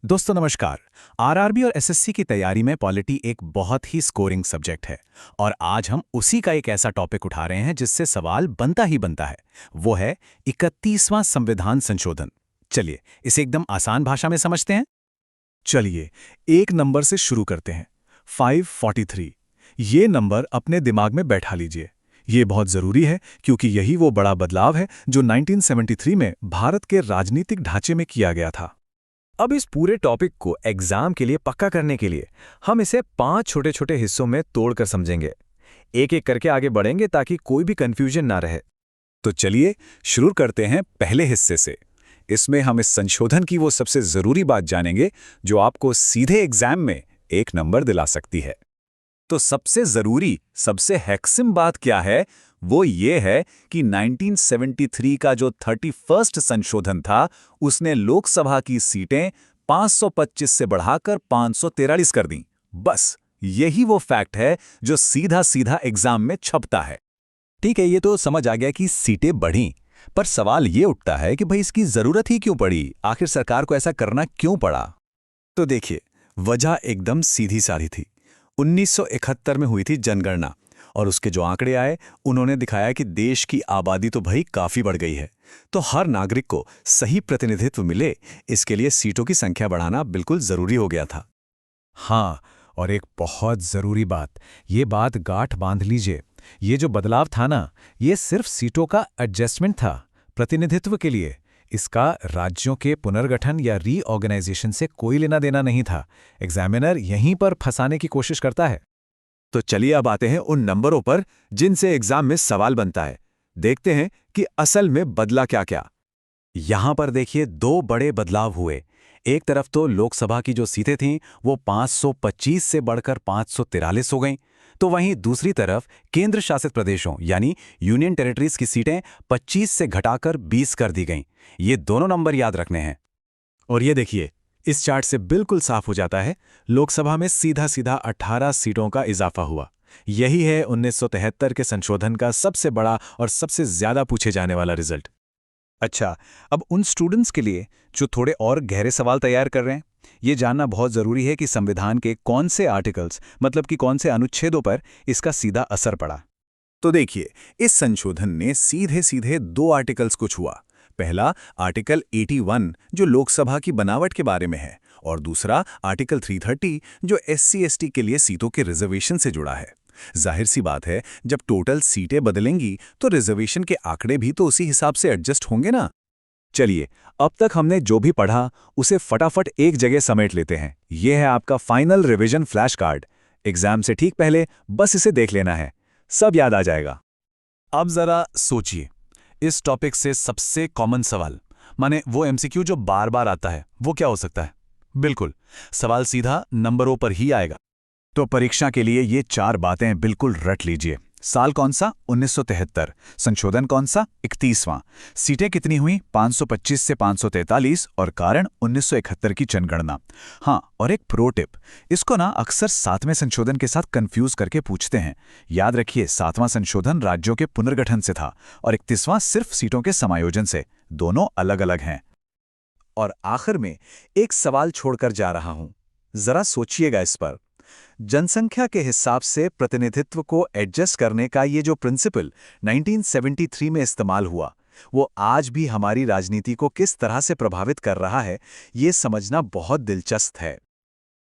दोस्तों नमस्कार। आरआरबी और एसएससी की तैयारी में पॉलिटी एक बहुत ही स्कोरिंग सब्जेक्ट है और आज हम उसी का एक ऐसा टॉपिक उठा रहे हैं जिससे सवाल बनता ही बनता है। वो है 31वां संविधान संशोधन। चलिए इसे एकदम आसान भाषा में समझते हैं। चलिए एक नंबर से शुरू करते हैं। 543। ये नंबर अपने दिमाग में बैठा लीजिए। ये बहुत जरूरी है क्योंकि यही वो बड़ा बदलाव है जो 1973 में भारत के राजनीतिक ढांचे में किया गया था। अब इस पूरे टॉपिक को एग्जाम के लिए पक्का करने के लिए हम इसे 5 छोटे छोटे हिस्सों में तोड़कर समझेंगे। एक एक करके आगे बढ़ेंगे ताकि कोई भी कंफ्यूजन ना रहे। तो चलिए शुरू करते हैं पहले हिस्से से। इसमें हम इस संशोधन की वो सबसे जरूरी बात जानेंगे जो आपको सीधे एग्जाम में एक नंबर दिला सकती है। तो सबसे जरूरी, सबसे हैक्सिम बात क्या है? वो ये है कि 1973 का जो 31st संशोधन था, उसने लोकसभा की सीटें 525 से बढ़ाकर 543 कर दी। बस यही वो फैक्ट है जो सीधा सीधा एग्जाम में छपता है। ठीक है, ये तो समझ आ गया कि सीटें बढ़ीं, पर सवाल ये उठता है कि भाई इसकी जरूरत ही क्यों पड़ी? आखिर सरकार को ऐसा करना क्यों पड़ा? तो देखिए, वजह एकदम सीधी साधी थी। 1971 में हुई थी जनगणना और उसके जो आंकड़े आए उन्होंने दिखाया कि देश की आबादी तो भाई काफी बढ़ गई है, तो हर नागरिक को सही प्रतिनिधित्व मिले, इसके लिए सीटों की संख्या बढ़ाना बिल्कुल जरूरी हो गया था। हाँ, और एक बहुत जरूरी बात, ये बात गांठ बांध लीजिए, ये जो बदलाव था ना, ये सिर्फ सीटों का एडजस्टमेंट था, प्रतिनिधित्व के लिए। इसका राज्यों के पुनर्गठन या रीऑर्गेनाइजेशन से कोई लेना देना नहीं था। एग्जामिनर यहीं पर फंसाने की कोशिश करता है। तो चलिए अब आते हैं उन नंबरों पर जिनसे एग्जाम में सवाल बनता है। देखते हैं कि असल में बदला क्या क्या। यहां पर देखिए, दो बड़े बदलाव हुए। एक तरफ तो लोकसभा की जो सीटें थीं वो 525 से बढ़कर 543 हो गईं, तो वहीं दूसरी तरफ केंद्र शासित प्रदेशों यानी यूनियन टेरिटरीज की सीटें 25 से घटाकर 20 कर दी गईं। ये दोनों नंबर याद रखने हैं। और ये देखिए, इस चार्ट से बिल्कुल साफ हो जाता है, लोकसभा में सीधा सीधा 18 सीटों का इजाफा हुआ। यही है 1973 के संशोधन का सबसे बड़ा और सबसे ज्यादा पूछे जाने वाला रिजल्ट। अच्छा, अब उन स्टूडेंट्स के लिए जो थोड़े और गहरे सवाल तैयार कर रहे हैं, ये जानना बहुत जरूरी है कि संविधान के कौन से आर्टिकल्स, मतलब कि कौन से अनुच्छेदों पर इसका सीधा असर पड़ा। तो देखिए, इस संशोधन ने सीधे सीधे दो आर्टिकल्स को छुआ। पहला आर्टिकल 81 जो लोकसभा की बनावट के बारे में है, और दूसरा आर्टिकल 330 जो SC/ST के लिए सीटों के रिजर्वेशन से जुड़ा है। जाहिर सी बात है, जब टोटल सीटें बदलेंगी तो रिजर्वेशन के आंकड़े भी तो उसी हिसाब से एडजस्ट होंगे ना। चलिए, अब तक हमने जो भी पढ़ा उसे फटाफट एक जगह समेट लेते हैं। यह है आपका final revision flash card. Exam से ठीक पहले बस इसे देख लेना है, सब याद आ जाएगा। अब जरा सोचिए, इस टॉपिक से सबसे कॉमन सवाल, माने वो MCQ जो बार बार आता है, वो क्या हो सकता है? बिल्कुल, सवाल सीधा नंबरों पर ही आएगा। तो परीक्षा के लिए ये चार बातें बिल्कुल रट लीजिए। साल कौन सा? 1973। संशोधन कौन सा? 31वां। सीटें कितनी हुई? 525 से 543, और कारण 1971 की जनगणना। हाँ, और एक प्रो टिप, इसको ना अक्सर 7वें संशोधन के साथ कंफ्यूज करके पूछते हैं। याद रखिए, 7वां संशोधन राज्यों के पुनर्गठन से था और 31वां सिर्फ सीटों के समायोजन से। दोनों अलग अलग हैं। और आखिर में एक सवाल छोड़कर जा रहा हूं, जरा सोचिएगा इस पर। जनसंख्या के हिसाब से प्रतिनिधित्व को एडजस्ट करने का ये जो प्रिंसिपल 1973 में इस्तेमाल हुआ, वो आज भी हमारी राजनीति को किस तरह से प्रभावित कर रहा है, ये समझना बहुत दिलचस्प है।